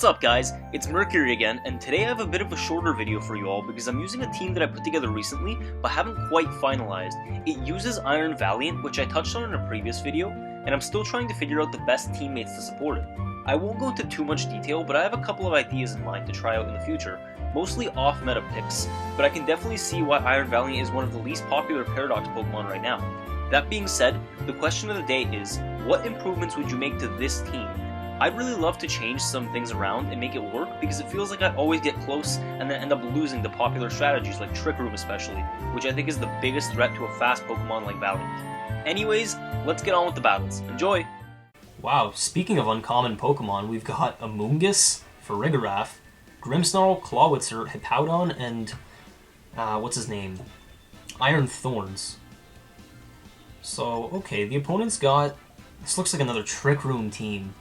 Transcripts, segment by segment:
What's up guys, it's Mercury again, and today I have a bit of a shorter video for you all because I'm using a team that I put together recently, but haven't quite finalized. It uses Iron Valiant, which I touched on in a previous video, and I'm still trying to figure out the best teammates to support it. I won't go into too much detail, but I have a couple of ideas in mind to try out in the future, mostly off-meta picks, but I can definitely see why Iron Valiant is one of the least popular Paradox Pokemon right now. That being said, the question of the day is, what improvements would you make to this team? I'd really love to change some things around and make it work because it feels like I always get close and then end up losing the popular strategies like Trick Room especially, which I think is the biggest threat to a fast Pokemon like Valiant. Anyways, let's get on with the battles. Enjoy! Wow, speaking of uncommon Pokemon, we've got Amoonguss, Farigiraf, Grimmsnarl, Clawitzer, Hippowdon, and what's his name? Iron Thorns. So, okay, the opponent's got... This looks like another Trick Room team.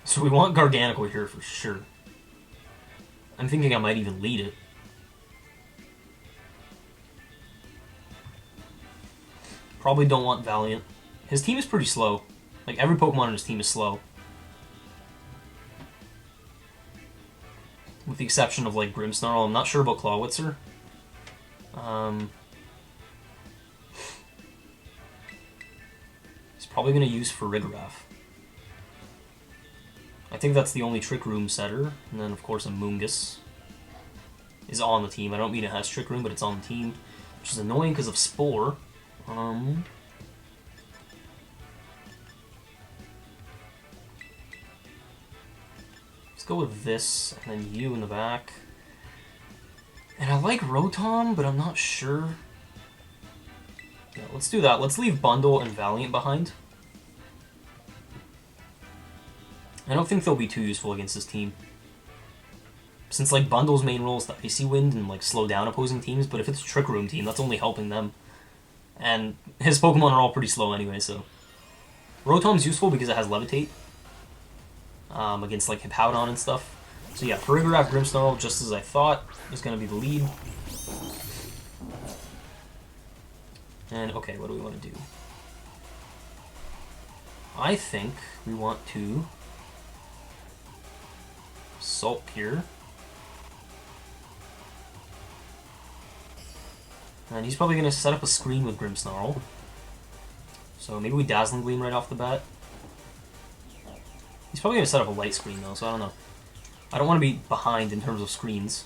So we want Garganacl here for sure. I'm thinking I might even lead it. Probably don't want Valiant. His team is pretty slow. Like, every Pokemon in his team is slow. With the exception of, like, Grimmsnarl. I'm not sure about Clawitzer. He's probably going to use Farigiraf. I think that's the only Trick Room setter. And then, of course, Amoonguss is on the team. I don't mean it has Trick Room, but it's on the team. Which is annoying because of Spore. Let's go with this, and then you in the back. And I like Rotom, but I'm not sure. Yeah, let's do that. Let's leave Bundle and Valiant behind. I don't think they'll be too useful against this team. Since, like, Bundle's main role is the Icy Wind and, like, slow down opposing teams, but if it's a Trick Room team, that's only helping them. And his Pokemon are all pretty slow anyway, so... Rotom's useful because it has Levitate. Against, like, Hippowdon and stuff. So yeah, Farigiraf, Grimmsnarl, just as I thought, is going to be the lead. And, okay, what do we want to do? I think we want to... Salt Cure. And he's probably going to set up a screen with Grimmsnarl. So maybe we Dazzling Gleam right off the bat. He's probably going to set up a light screen though, so I don't know. I don't want to be behind in terms of screens.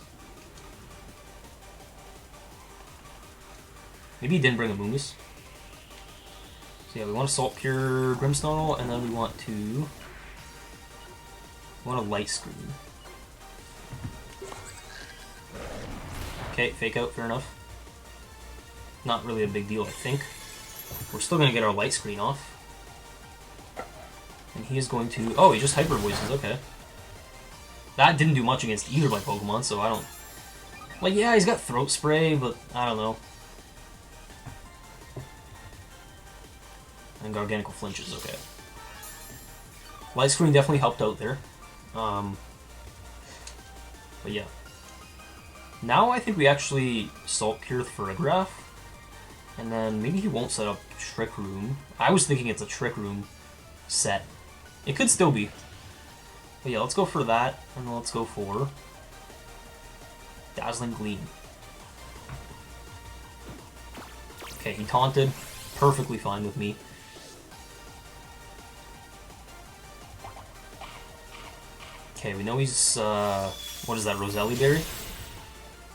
Maybe he didn't bring Amoonguss. So yeah, we want to Salt Cure Grimmsnarl, and then we want a light screen. Okay, Fake Out, fair enough. Not really a big deal, I think. We're still going to get our light screen off. And he is going to... Oh, he just Hyper Voices, okay. That didn't do much against either of my Pokemon, so I don't... Like, yeah, he's got Throat Spray, but I don't know. And Garganacl flinches, okay. Light Screen definitely helped out there. But yeah. Now I think we actually Salt Cure Farigiraf. And then maybe he won't set up Trick Room. I was thinking it's a Trick Room set. It could still be. But yeah, let's go for that, and then let's go for Dazzling Gleam. Okay, he taunted. Perfectly fine with me. Okay, we know he's, what is that, Roselli Berry?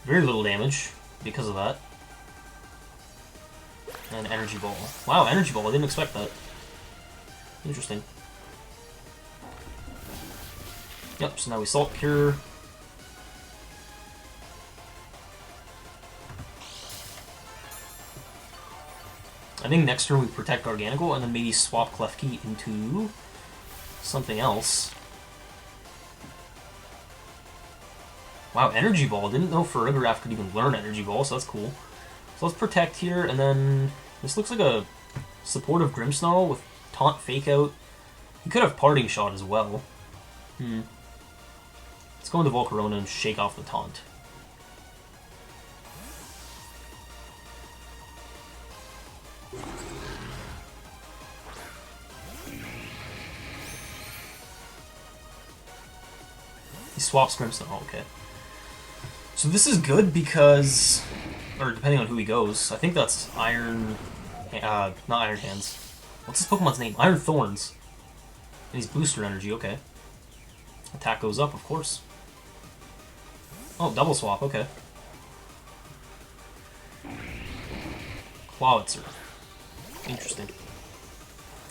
Very little damage because of that. And Energy Ball. Wow, Energy Ball, I didn't expect that. Interesting. Yep, so now we Salt Cure. I think next turn we protect Garganacl and then maybe swap Klefki into something else. Wow, Energy Ball. Didn't know Farigiraf could even learn Energy Ball, so that's cool. So let's protect here, and then this looks like a supportive Grimmsnarl with Taunt Fake Out. He could have Parting Shot as well. Let's go into Volcarona and shake off the taunt. swaps Grimstone. Oh, okay. So this is good because, or depending on who he goes, I think that's Iron, not Iron Hands. What's his Pokemon's name? Iron Thorns. And he's Booster Energy, okay. Attack goes up, of course. Oh, double swap, okay. Clawitzer. Interesting.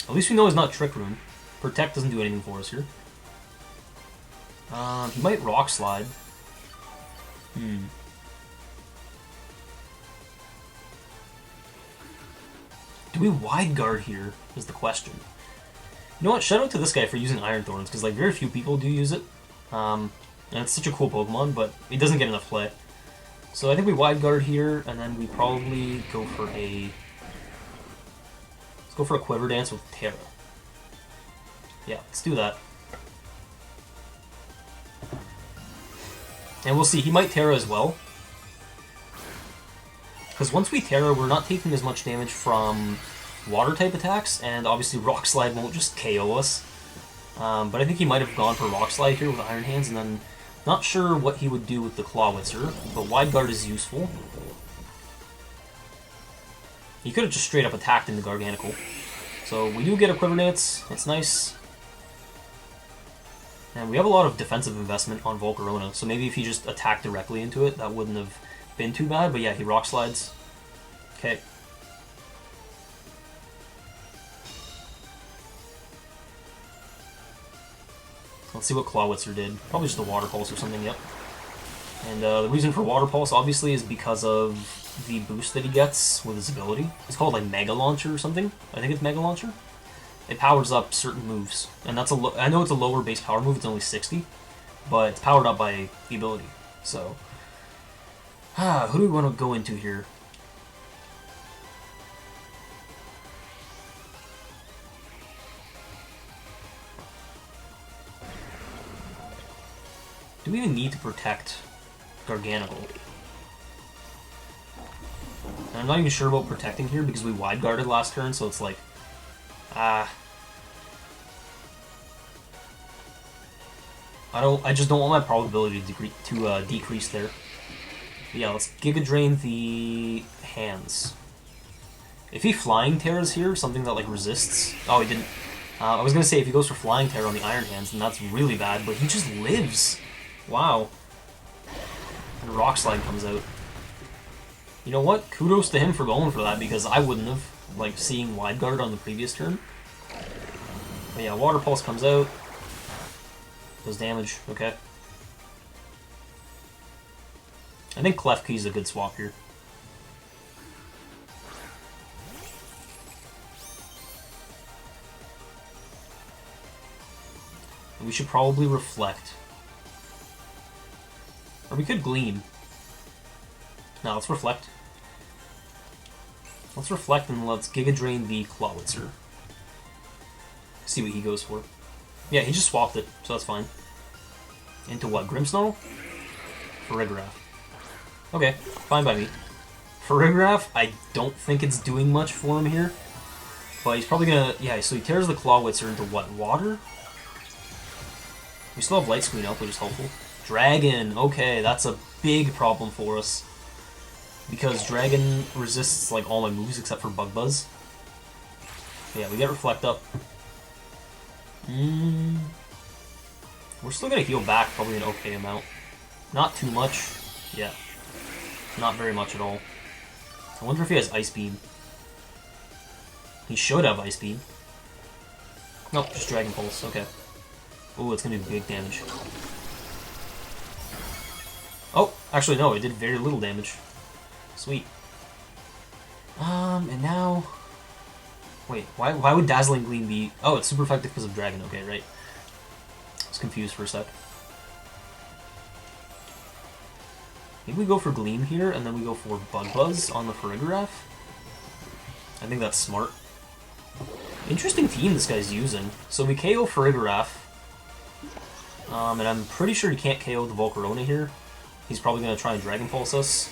At least we know it's not Trick Room. Protect doesn't do anything for us here. He might Rock Slide. Do we Wide Guard here, is the question. You know what, shout out to this guy for using Iron Thorns, because like very few people do use it. And it's such a cool Pokemon, but it doesn't get enough play. So I think we Wide Guard here, and then we probably go for a... Let's go for a Quiver Dance with Terra. Yeah, let's do that. And we'll see, he might Terra as well. Because once we Terra, we're not taking as much damage from Water-type attacks, and obviously Rock Slide won't just KO us. But I think he might have gone for Rock Slide here with Iron Hands, and then not sure what he would do with the Clawitzer, but Wide Guard is useful. He could have just straight up attacked into Garganacl. So we do get a Quiver Dance, that's nice. And we have a lot of defensive investment on Volcarona, so maybe if he just attacked directly into it, that wouldn't have been too bad, but yeah, he Rock Slides. Okay. Let's see what Clawitzer did. Probably just a Water Pulse or something, yep. And the reason for Water Pulse, obviously, is because of the boost that he gets with his ability. It's called, like, Mega Launcher or something. I think it's Mega Launcher. It powers up certain moves. And that's I know it's a lower base power move, it's only 60. But it's powered up by the ability. So, who do we want to go into here? Do we even need to protect Garganacl? And I'm not even sure about protecting here because we Wide Guarded last turn, so it's like, I just don't want my probability to decrease there. But yeah, let's Giga Drain the Hands. If he Flying Terras here, something that like resists. Oh, he didn't. I was gonna say if he goes for Flying Terra on the Iron Hands, then that's really bad. But he just lives. Wow. And Rock Slide comes out. You know what? Kudos to him for going for that because I wouldn't have, like seeing Wide Guard on the previous turn. But yeah, Water Pulse comes out. Does damage. Okay. I think Klefki is a good swap here. We should probably Reflect. Or we could Gleam. No, let's Reflect. Let's Reflect and let's Giga Drain the Clawitzer. See what he goes for. Yeah, he just swapped it, so that's fine. Into what? Grimmsnarl? Farigiraf. Okay, fine by me. Farigiraf, I don't think it's doing much for him here. But he's probably gonna... Yeah, so he tears the Clawitzer into what? Water? We still have Light Screen up, which is helpful. Dragon! Okay, that's a big problem for us. Because Dragon resists like all my moves except for Bug Buzz. But yeah, we get Reflect up. We're still gonna heal back probably an okay amount. Not too much. Yeah. Not very much at all. I wonder if he has Ice Beam. He should have Ice Beam. Nope, just Dragon Pulse. Okay. Ooh, it's gonna do big damage. Oh, actually no, it did very little damage. Sweet. And now... Wait, why would Dazzling Gleam be... Oh, it's super effective because of Dragon. Okay, right. I was confused for a sec. Maybe we go for Gleam here, and then we go for Bug Buzz on the Farigiraf. I think that's smart. Interesting team this guy's using. So we KO Farigiraf. And I'm pretty sure he can't KO the Volcarona here. He's probably going to try and Dragon Pulse us.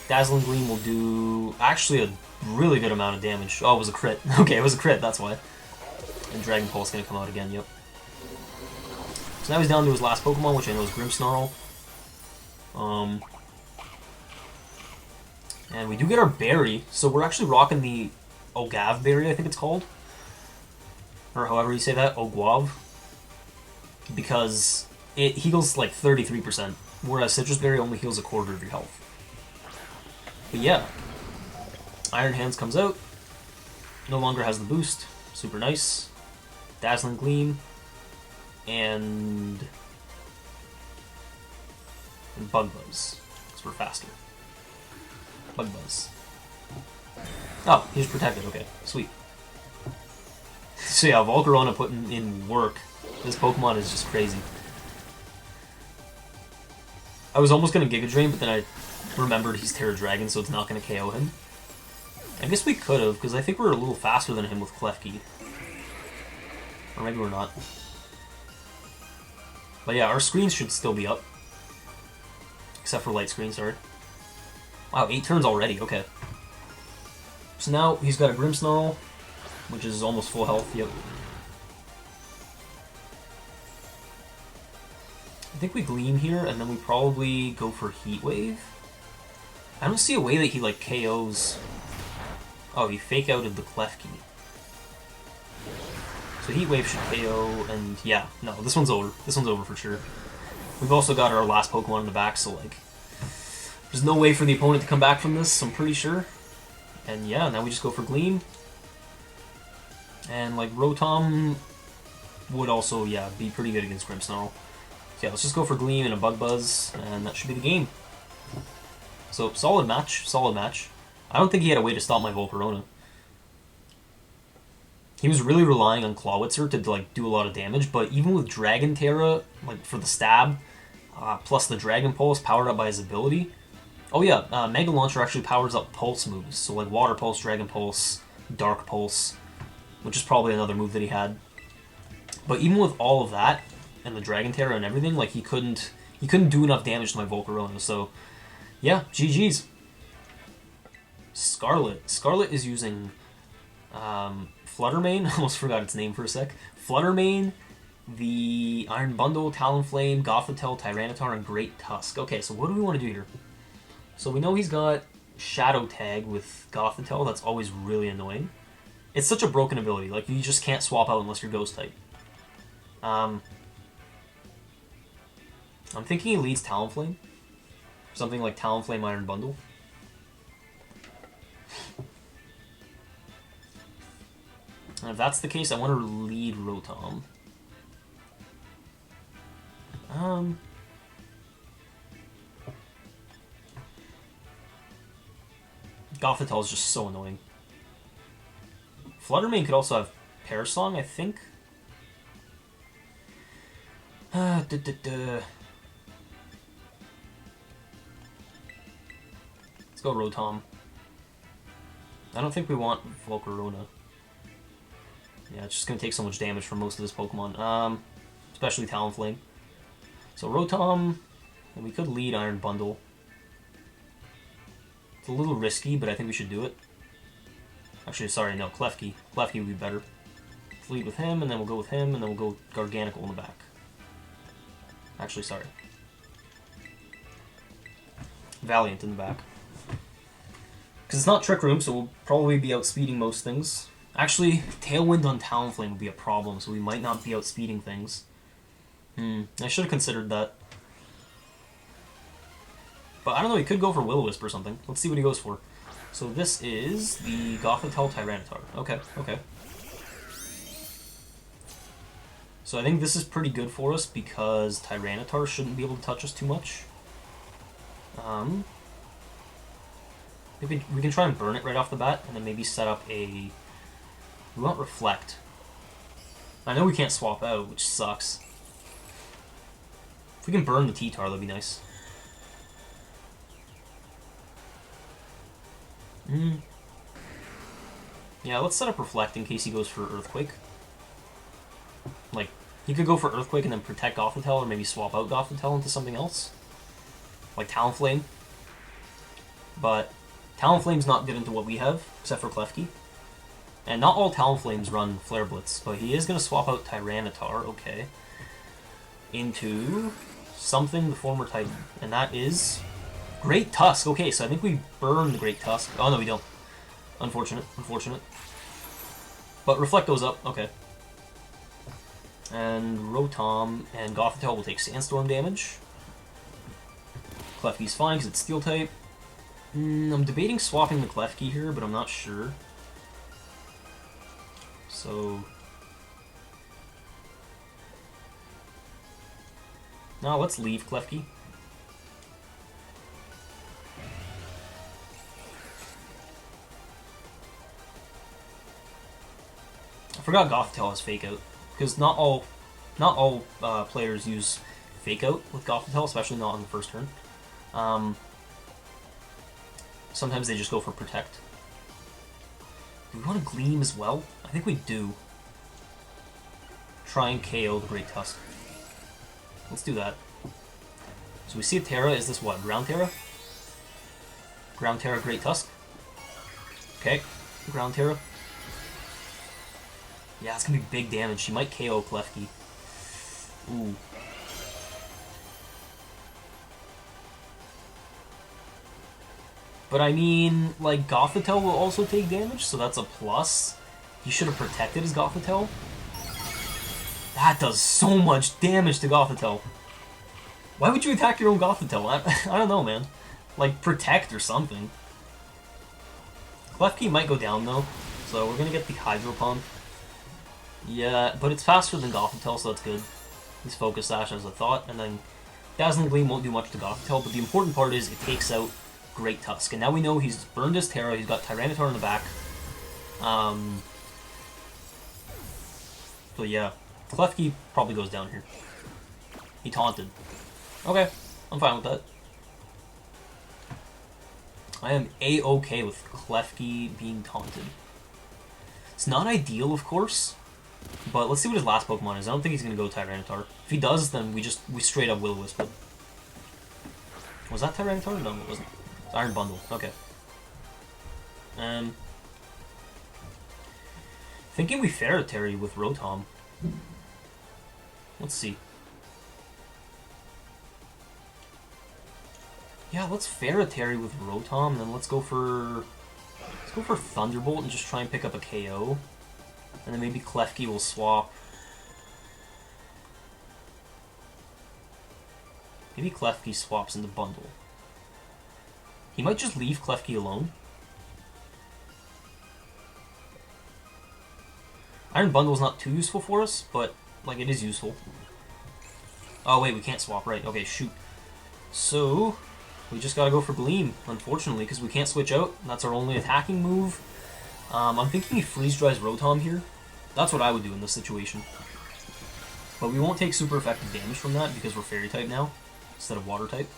Dazzling Gleam will do actually a really good amount of damage. Oh, it was a crit. Okay, it was a crit, that's why. And Dragon Pulse is going to come out again, yep. So now he's down to his last Pokemon, which I know is Grimmsnarl. And we do get our berry, so we're actually rocking the Ogav berry, I think it's called. Or however you say that, Oguav. Because it heals like 33%, whereas Citrus Berry only heals a quarter of your health. But yeah, Iron Hands comes out, no longer has the boost, super nice. Dazzling Gleam, and Bug Buzz, because we're faster. Bug Buzz. Oh, he's protected, okay, sweet. So yeah, Volcarona putting in work. This Pokemon is just crazy. I was almost going to Giga Drain, but then I remembered he's Terra Dragon, so it's not going to KO him. I guess we could have, because I think we're a little faster than him with Klefki. Or maybe we're not. But yeah, our screens should still be up. Except for light screen, sorry. Wow, 8 turns already, okay. So now he's got a Grimmsnarl, which is almost full health, yep. I think we Gleam here, and then we probably go for Heat Wave. I don't see a way that he, like, KOs... Oh, he fake outed the Klefki. So Heat Wave should KO, and yeah, no, this one's over. This one's over for sure. We've also got our last Pokemon in the back, so, like, there's no way for the opponent to come back from this, I'm pretty sure. And yeah, now we just go for Gleam. And, like, Rotom would also, yeah, be pretty good against Grimmsnarl. So yeah, let's just go for Gleam and a Bug Buzz, and that should be the game. So, solid match, solid match. I don't think he had a way to stop my Volcarona. He was really relying on Clawitzer to, like, do a lot of damage, but even with Dragon Terra, like, for the stab, plus the Dragon Pulse powered up by his ability... Oh yeah, Mega Launcher actually powers up Pulse moves, so like Water Pulse, Dragon Pulse, Dark Pulse, which is probably another move that he had. But even with all of that, and the Dragon Terra and everything, like, he couldn't do enough damage to my Volcarona, so... Yeah, GG's. Scarlet. Scarlet is using Fluttermane, almost forgot its name for a sec. Fluttermane, the Iron Bundle, Talonflame, Gothitelle, Tyranitar, and Great Tusk. Okay, so what do we want to do here? So we know he's got Shadow Tag with Gothitelle, that's always really annoying. It's such a broken ability, like, you just can't swap out unless you're Ghost type. I'm thinking he leads Talonflame. Something like Talonflame Iron Bundle. And if that's the case, I want to lead Rotom. Gothitelle is just so annoying. Fluttermane could also have Parasong, I think. Let's go Rotom. I don't think we want Volcarona. Yeah, it's just going to take so much damage from most of this Pokemon. Especially Talonflame. So Rotom, and we could lead Iron Bundle. It's a little risky, but I think we should do it. Actually, sorry, no, Klefki. Klefki would be better. Let's lead with him, and then we'll go with him, and then we'll go Garganacl in the back. Actually, sorry. Valiant in the back. Because it's not Trick Room, so we'll probably be outspeeding most things. Actually, Tailwind on Talonflame would be a problem, so we might not be outspeeding things. I should have considered that. But I don't know, he could go for Will-O-Wisp or something. Let's see what he goes for. So this is the Gothitelle Tyranitar. Okay, okay. So I think this is pretty good for us because Tyranitar shouldn't be able to touch us too much. Maybe we can try and burn it right off the bat, and then maybe set up a... We want Reflect. I know we can't swap out, which sucks. If we can burn the T-Tar, that'd be nice. Yeah, let's set up Reflect in case he goes for Earthquake. Like, he could go for Earthquake and then protect Gothitelle, or maybe swap out Gothitelle into something else. Like Talonflame. But Talonflame's not good into what we have, except for Klefki. And not all Talonflames run Flare Blitz, but he is going to swap out Tyranitar, okay. into something, the former Titan. And that is Great Tusk. Okay, so I think we burn the Great Tusk. Oh, no, we don't. Unfortunate, unfortunate. But Reflect goes up, okay. And Rotom and Gothitelle will take Sandstorm damage. Klefki's fine because it's Steel type. I'm debating swapping the Klefki here, but I'm not sure. So... now let's leave Klefki. I forgot Gothitelle has Fake Out, because not all players use Fake Out with Gothitelle, especially not on the first turn. Sometimes they just go for Protect. Do we want to Gleam as well? I think we do. Try and KO the Great Tusk. Let's do that. So we see a Terra. Is this what? Ground Terra? Ground Terra, Great Tusk. Okay. Ground Terra. Yeah, it's gonna be big damage. She might KO Klefki. Ooh. But I mean, like, Gothitelle will also take damage, so that's a plus. He should have protected his Gothitelle. That does so much damage to Gothitelle. Why would you attack your own Gothitelle? I don't know, man. Like, protect or something. Klefki might go down, though, so we're gonna get the Hydro Pump. Yeah, but it's faster than Gothitelle, so that's good. He's Focus Sash as I thought, and then Dazzling Gleam won't do much to Gothitelle, but the important part is it takes out Great Tusk. And now we know he's burned his Terra, he's got Tyranitar in the back. So yeah, Klefki probably goes down here. He taunted. Okay, I'm fine with that. I am A-okay with Klefki being taunted. It's not ideal, of course, but let's see what his last Pokemon is. I don't think he's going to go Tyranitar. If he does, then we straight up Will-O-Wisp it. Was that Tyranitar? No, it wasn't. It's Iron Bundle. Okay. Thinking we Ferroterry with Rotom. Let's see. Yeah, let's Ferroterry with Rotom, and then let's go for Thunderbolt and just try and pick up a KO. And then maybe Klefki will swap. Maybe Klefki swaps into Bundle. He might just leave Klefki alone. Iron Bundle's not too useful for us, but, like, it is useful. Oh, wait, we can't swap, right. Okay, shoot. So, we just gotta go for Gleam, unfortunately, because we can't switch out. That's our only attacking move. I'm thinking he Freeze Dries Rotom here. That's what I would do in this situation. But we won't take super effective damage from that, because we're Fairy-type now, instead of Water-type.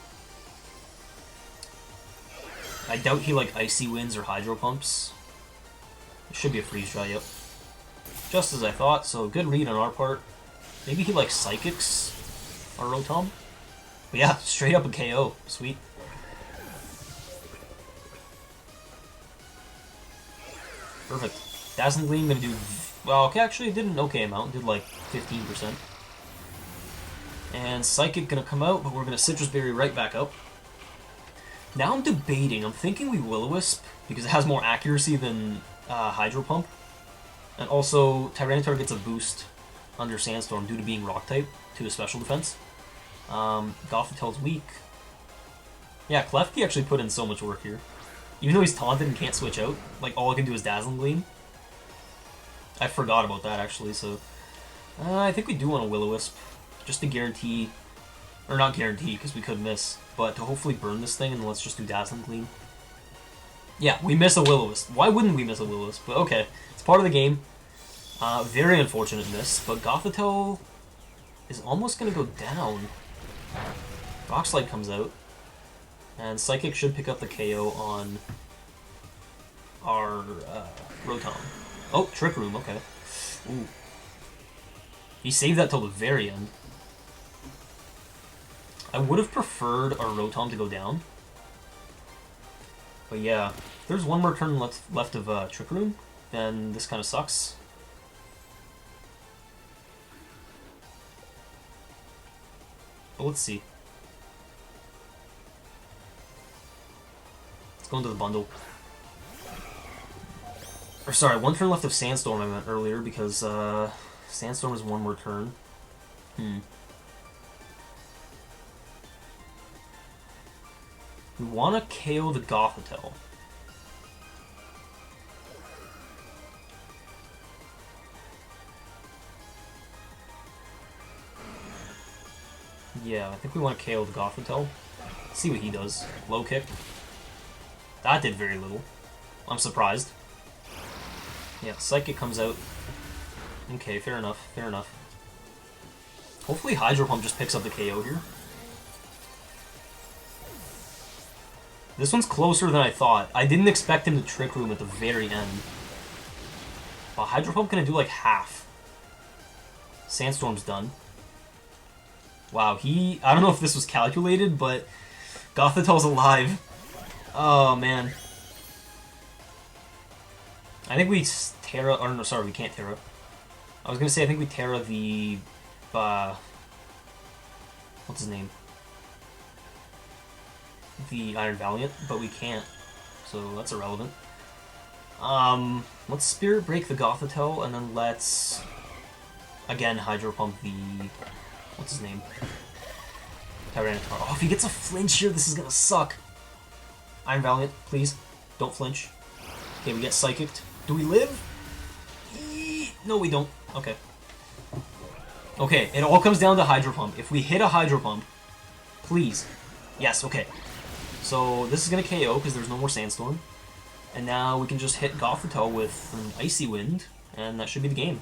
I doubt he, like, Icy Winds or Hydro Pumps. It should be a Freeze Dry, yep. Just as I thought, so good read on our part. Maybe he, like, Psychics our Rotom? But yeah, straight up a KO. Sweet. Perfect. Dazzling Gleam gonna do... well, okay, actually it did an okay amount. Did, like, 15%. And Psychic gonna come out, but we're gonna Citrus Berry right back up. Now I'm debating. I'm thinking we Will-O-Wisp, because it has more accuracy than Hydro Pump. And also, Tyranitar gets a boost under Sandstorm due to being Rock-type to his special defense. Gothitelle's weak. Yeah, Klefki actually put in so much work here. Even though he's taunted and can't switch out, like, all I can do is Dazzling Gleam. I forgot about that, actually, so... I think we do want a Will-O-Wisp, just to guarantee... or not guarantee, because we could miss, but to hopefully burn this thing, and let's just do Dazzling Gleam. Yeah, we miss a Will-O-Wisp. Why wouldn't we miss a Will-O-Wisp? But okay, it's part of the game. Very unfortunate miss, but Gothitelle is almost going to go down. Rock Slide comes out, and Psychic should pick up the KO on our Rotom. Oh, Trick Room, okay. Ooh. He saved that till the very end. I would have preferred our Rotom to go down. But yeah, if there's one more turn left of Trick Room, then this kind of sucks. But let's see. Let's go into the bundle. Or sorry, 1 turn left of Sandstorm I meant earlier, because Sandstorm is 1 more turn. We want to KO the Gothitelle. Yeah, I think we want to KO the Gothitelle. See what he does. Low kick. That did very little. I'm surprised. Yeah, Psychic comes out. Okay, fair enough, fair enough. Hopefully Hydro Pump just picks up the KO here. This one's closer than I thought. I didn't expect him to Trick Room at the very end. But Hydro Pump gonna do like half. Sandstorm's done. Wow, I don't know if this was calculated, but Gothitelle's alive. Oh, man. I think we Terra, or no, sorry, we can't Terra. I was gonna say I think we Terra the, what's his name? The Iron Valiant, but we can't, so that's irrelevant. Let's Spirit Break the Gothitelle, and then let's, again, Hydro Pump the, what's his name? Tyranitar. Oh, if he gets a flinch here, this is gonna suck. Iron Valiant, please, don't flinch. Okay, we get Psychicked. Do we live? No, we don't. Okay. Okay, it all comes down to Hydro Pump. If we hit a Hydro Pump, please. Yes, okay. So this is going to KO because there's no more Sandstorm. And now we can just hit Gothitelle with an Icy Wind, and that should be the game.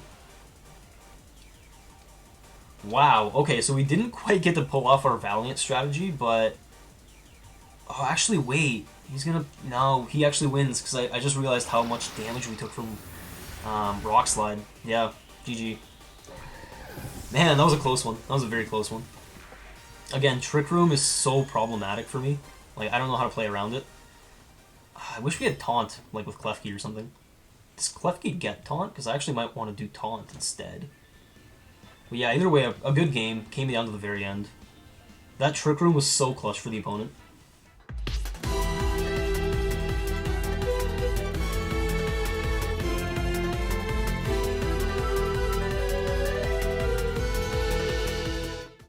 Wow, okay, so we didn't quite get to pull off our Valiant strategy, but... Oh, actually, wait. He's gonna... No, he actually wins, because I just realized how much damage we took from Rock Slide. Yeah, GG. Man, that was a close one. That was a very close one. Again, Trick Room is so problematic for me. Like, I don't know how to play around it. I wish we had Taunt, like with Klefki or something. Does Klefki get Taunt? Because I actually might want to do Taunt instead. But yeah, either way, a good game. Came down to the very end. That Trick Room was so clutch for the opponent.